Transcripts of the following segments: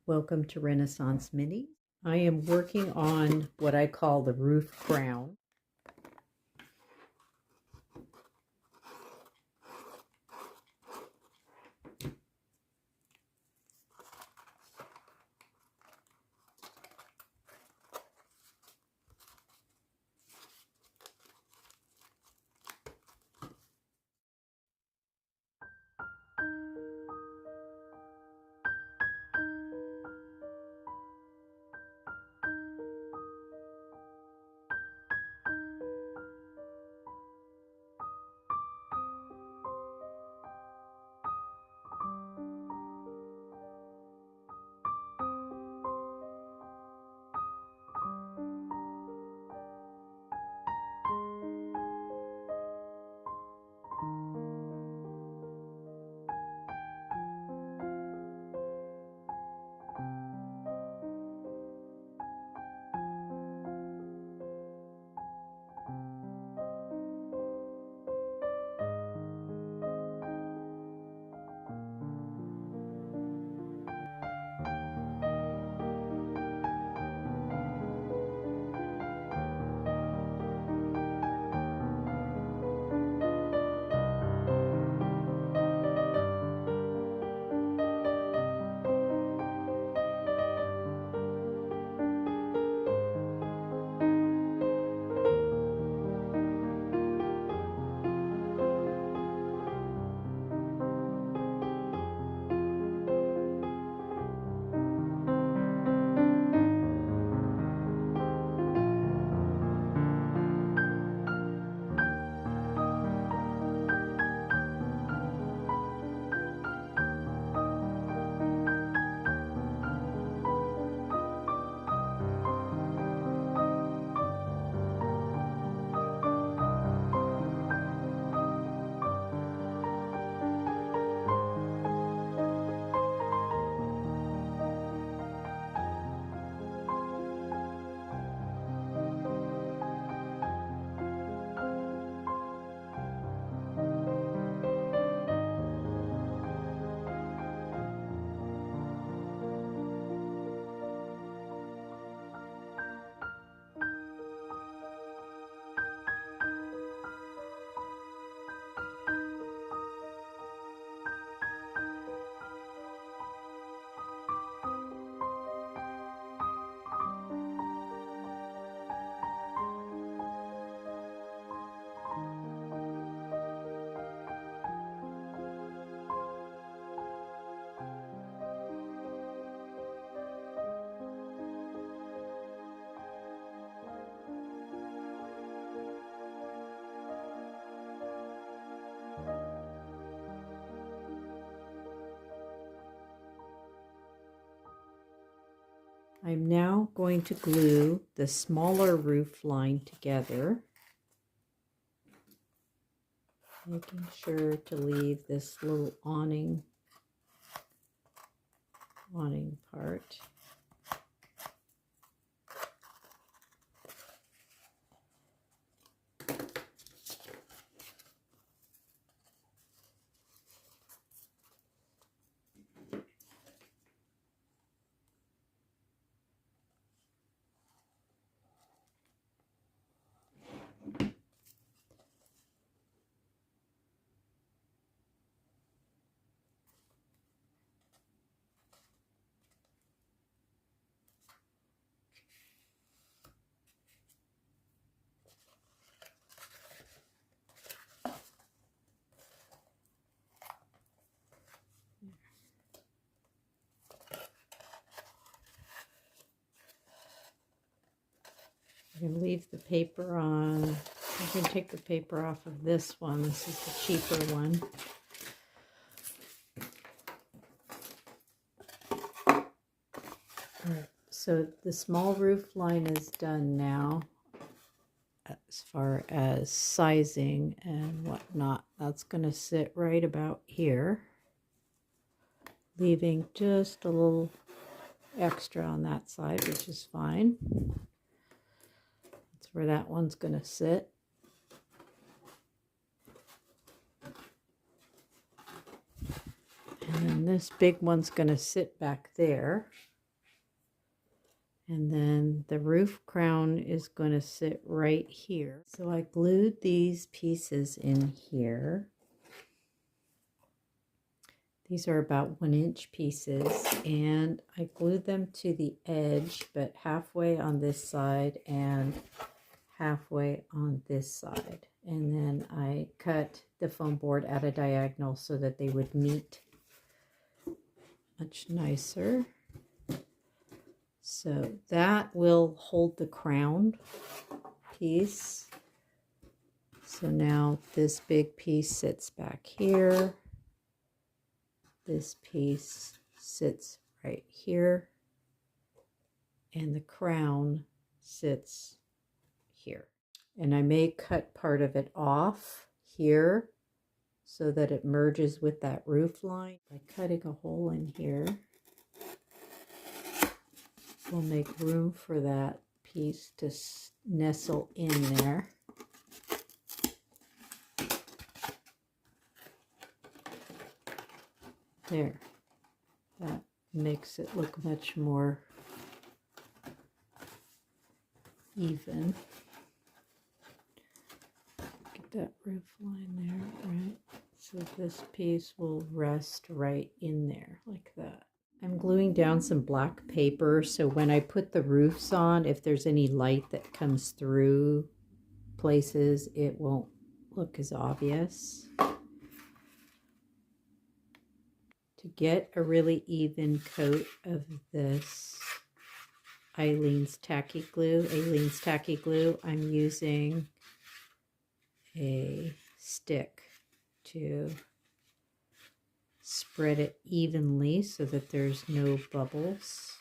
Welcome to Renaissance Mini. I am working on what I call the roof crown. I'm now going to glue the smaller roof line together, making sure to leave this little awning part. I'm going to leave the paper on. I'm going to take the paper off of this one. This is the cheaper one. Alright, so the small roof line is done now as far as sizing and whatnot. That's going to sit right about here, leaving just a little extra on that side, which is fine. That's where that one's going to sit. And then this big one's going to sit back there. And then the roof crown is going to sit right here. So I glued these pieces in here. These are about 1-inch pieces, and I glued them to the edge, but halfway on this side and halfway on this side. And then I cut the foam board at a diagonal so that they would meet much nicer. So that will hold the crown piece. So now this big piece sits back here. This piece sits right here. And the crown sits here. And I may cut part of it off here so that it merges with that roof line. By cutting a hole in here, we'll make room for that piece to nestle in there. There. That makes it look much more even. Get that roof line there, right? So this piece will rest right in there like that. I'm gluing down some black paper so when I put the roofs on, if there's any light that comes through places, it won't look as obvious. To get a really even coat of this Aileens Tacky Glue, I'm using a stick to spread it evenly so that there's no bubbles.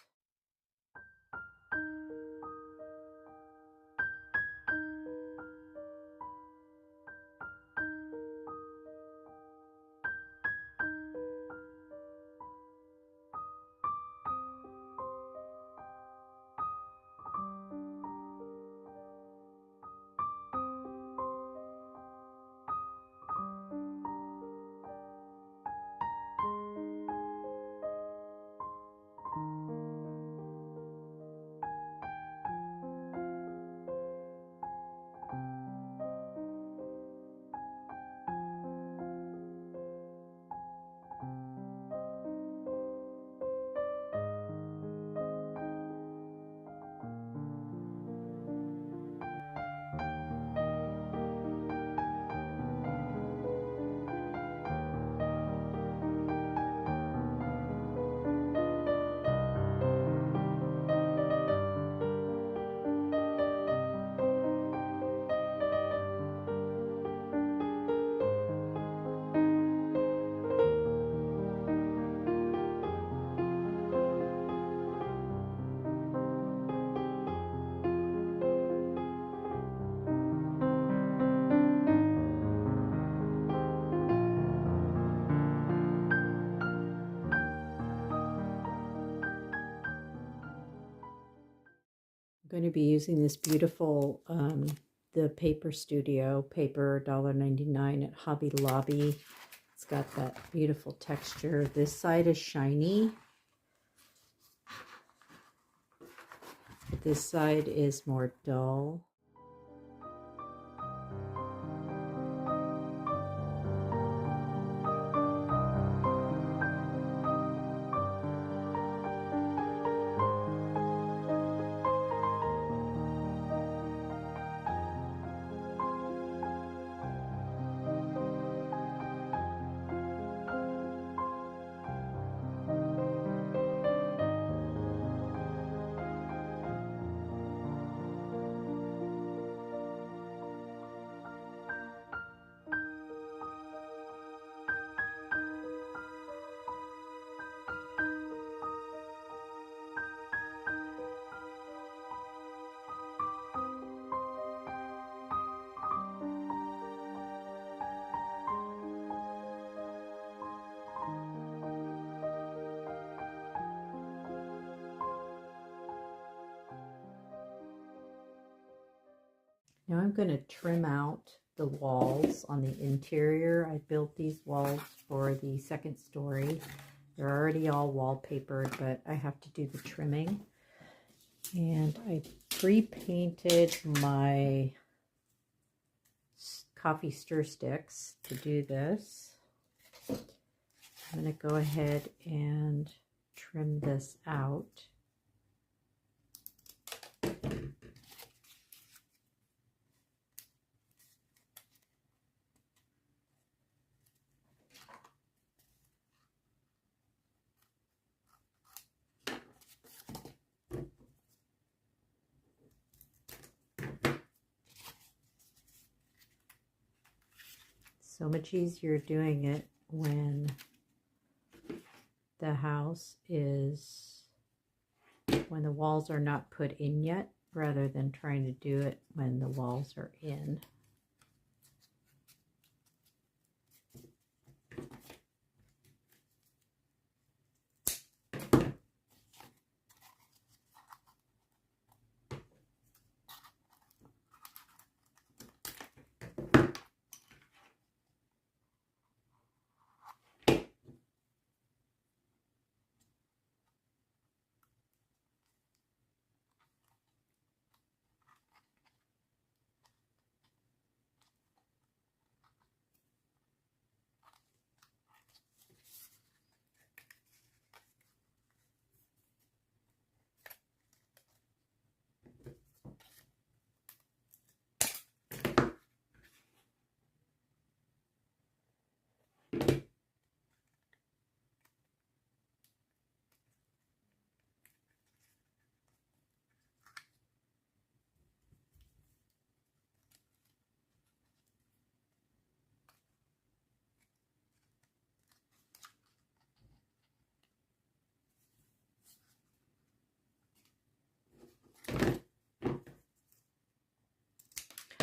I'm going to be using this beautiful, the Paper Studio paper, $1.99 at Hobby Lobby. It's got that beautiful texture. This side is shiny. This side is more dull. Now I'm going to trim out the walls on the interior. I built these walls for the second story. They're already all wallpapered, but I have to do the trimming. And I pre-painted my coffee stir sticks to do this. I'm going to go ahead and trim this out. So much easier doing it when the house is, when the walls are not put in yet, rather than trying to do it when the walls are in.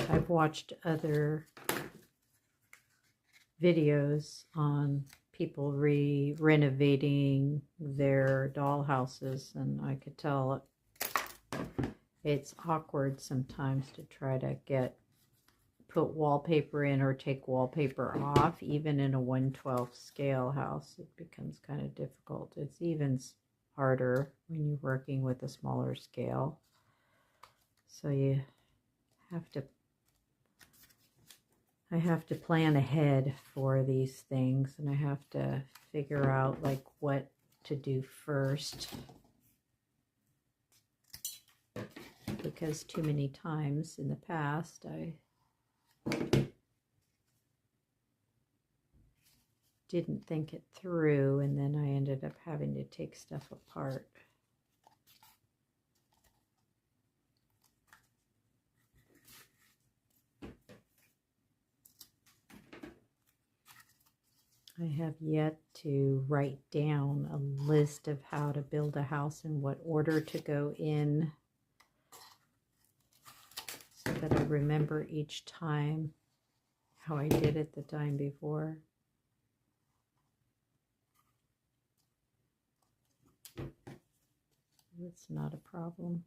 I've watched other videos on people renovating their dollhouses, and I could tell it's awkward sometimes to try to put wallpaper in or take wallpaper off. Even in a 1/12 scale house, it becomes kind of difficult. It's even harder when you're working with a smaller scale. So I have to plan ahead for these things, and I have to figure out like what to do first, because too many times in the past I didn't think it through, and then I ended up having to take stuff apart. I have yet to write down a list of how to build a house and what order to go in, so that I remember each time how I did it the time before. That's not a problem.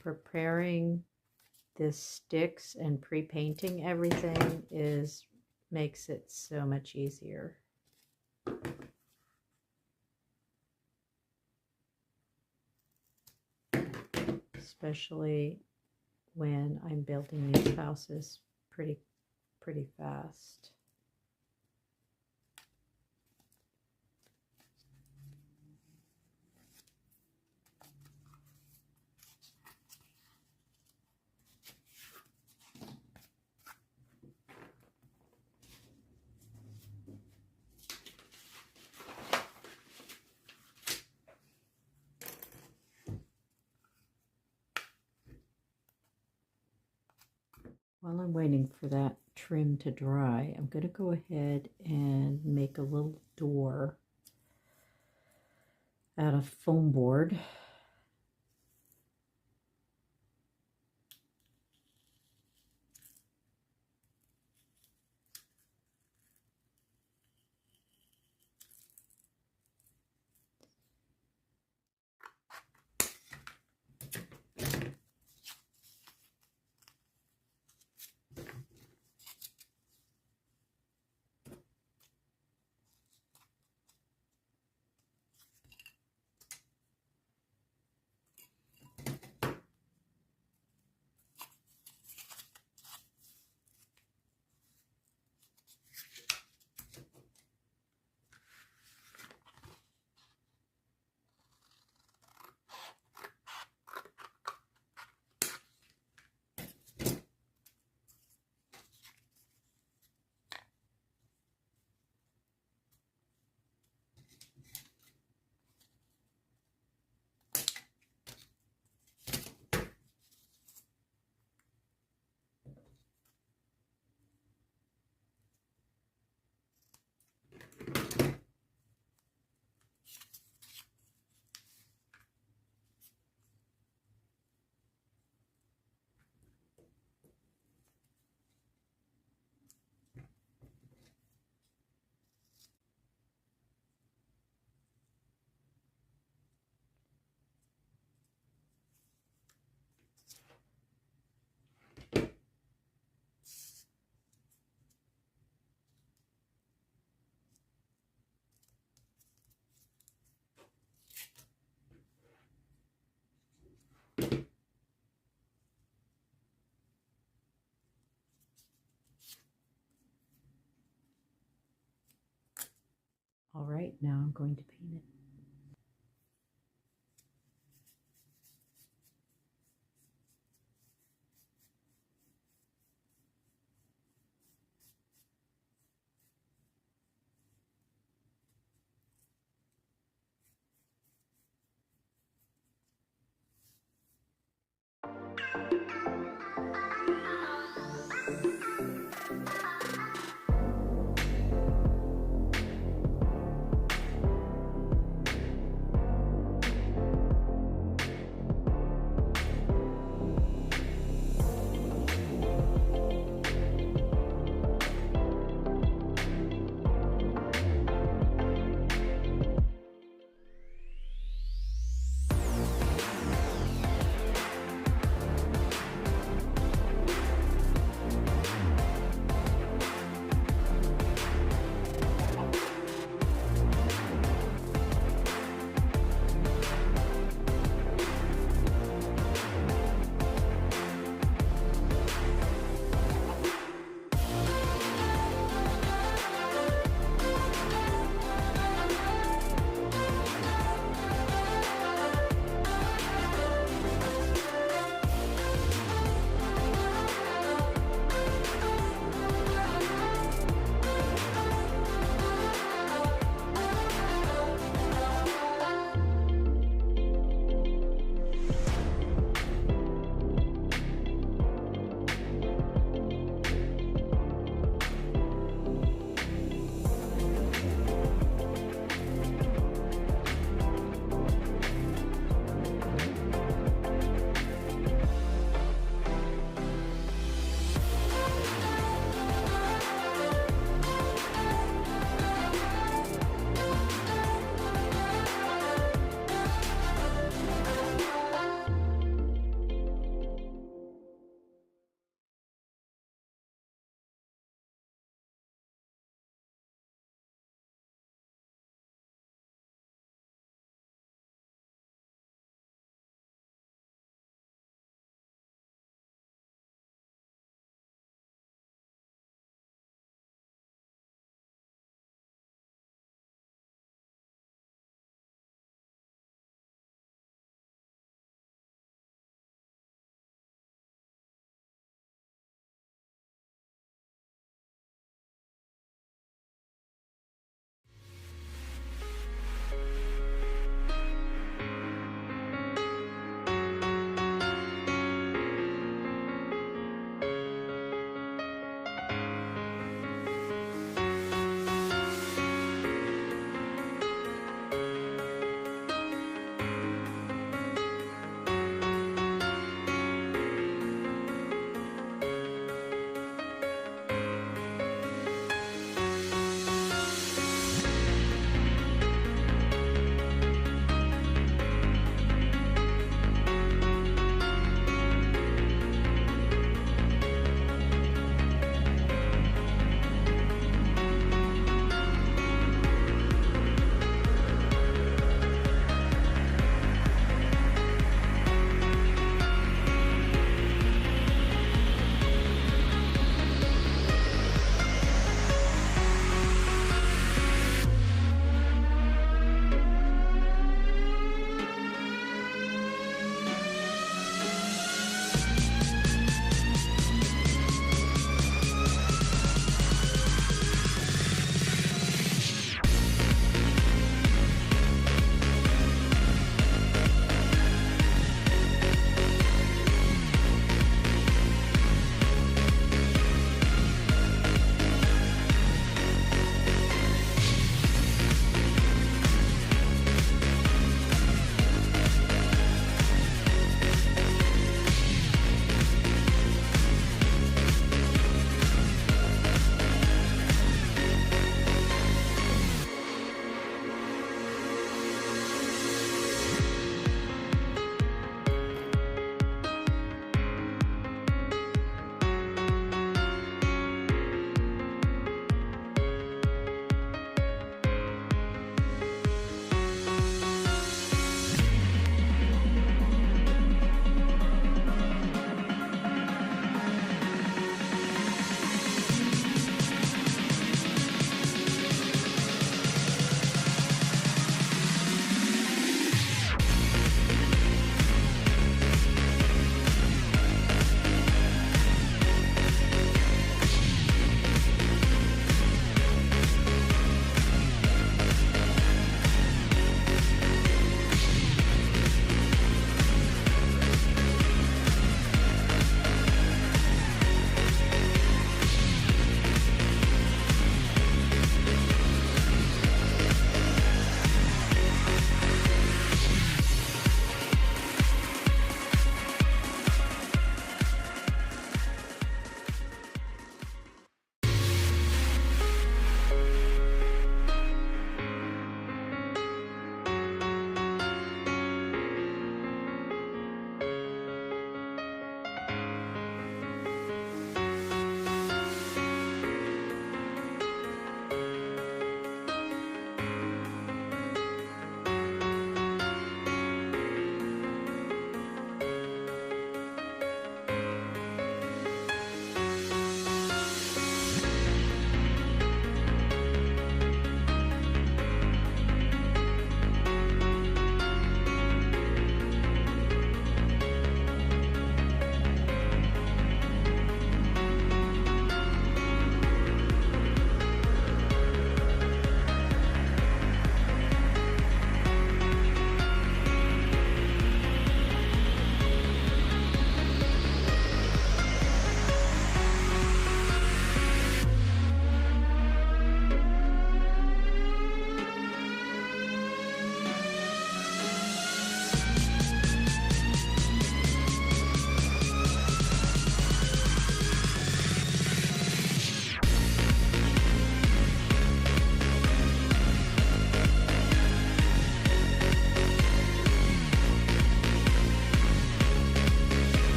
Preparing the sticks and pre-painting everything makes it so much easier. Especially when I'm building these houses pretty fast. While I'm waiting for that trim to dry, I'm going to go ahead and make a little door out of foam board. All right, now I'm going to paint it.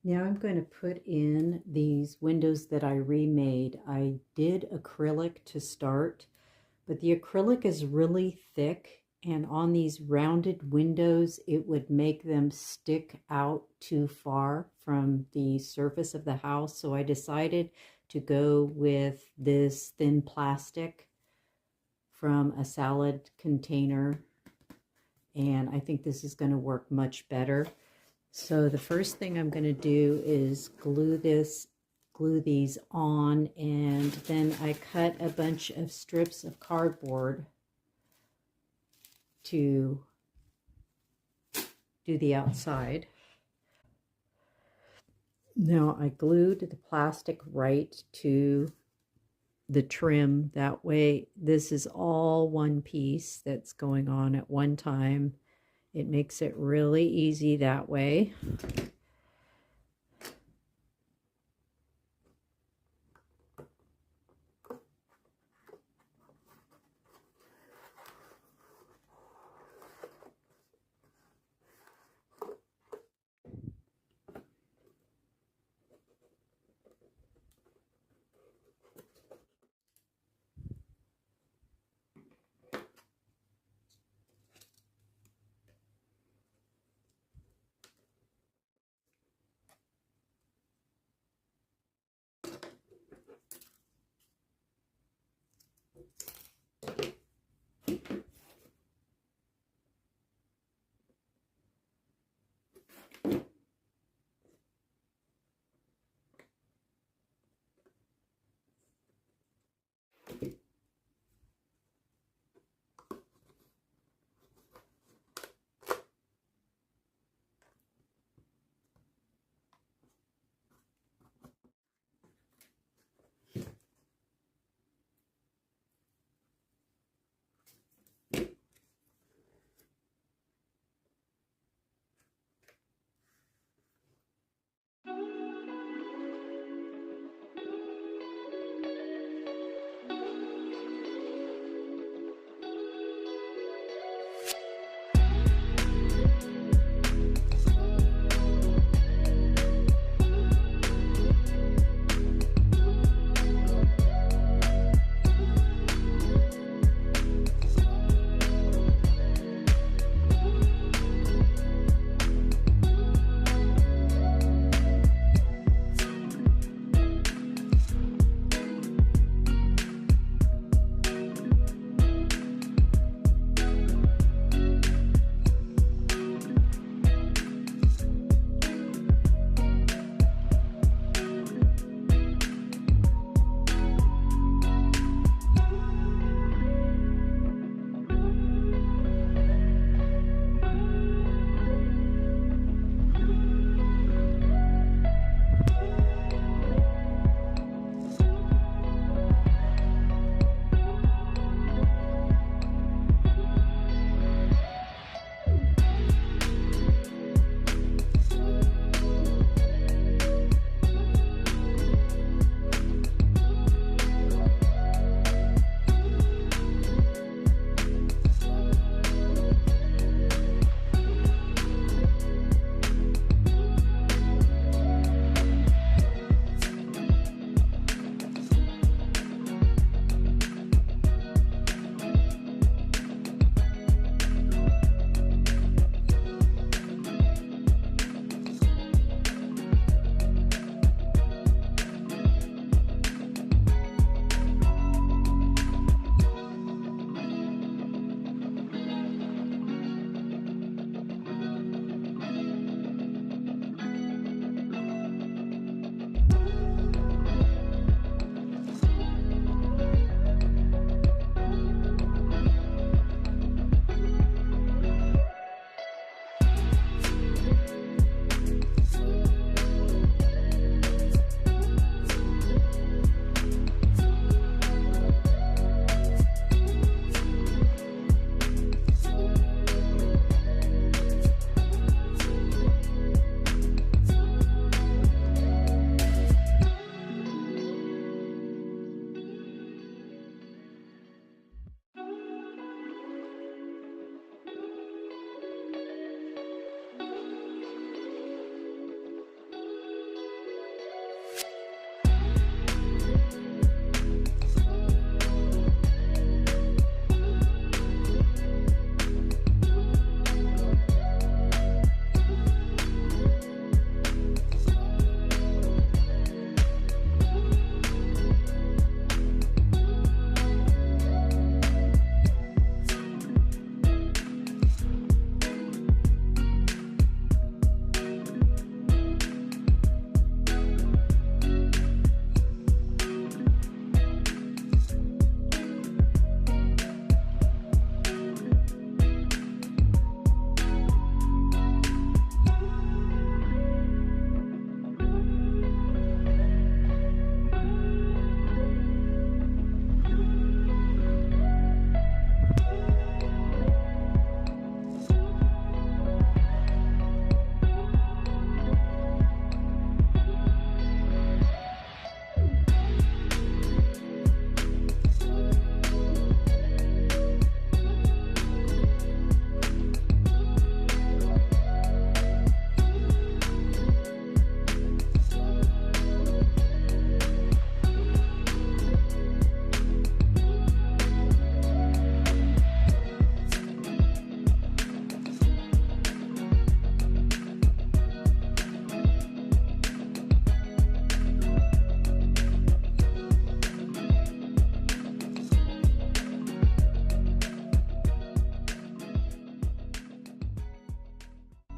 Now I'm going to put in these windows that I remade. I did acrylic to start, but the acrylic is really thick, and on these rounded windows it would make them stick out too far from the surface of the house. So I decided to go with this thin plastic from a salad container, and I think this is going to work much better. So the first thing I'm going to do is glue these on, and then I cut a bunch of strips of cardboard to do the outside. Now I glued the plastic right to the trim. That way this is all one piece that's going on at one time. It makes it really easy that way.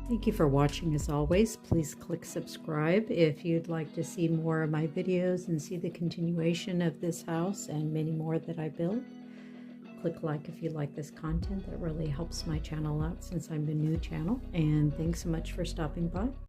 Thank you for watching. As always, please click subscribe if you'd like to see more of my videos and see the continuation of this house and many more that I build. Click like if you like this content. That really helps my channel out since I'm a new channel. And thanks so much for stopping by.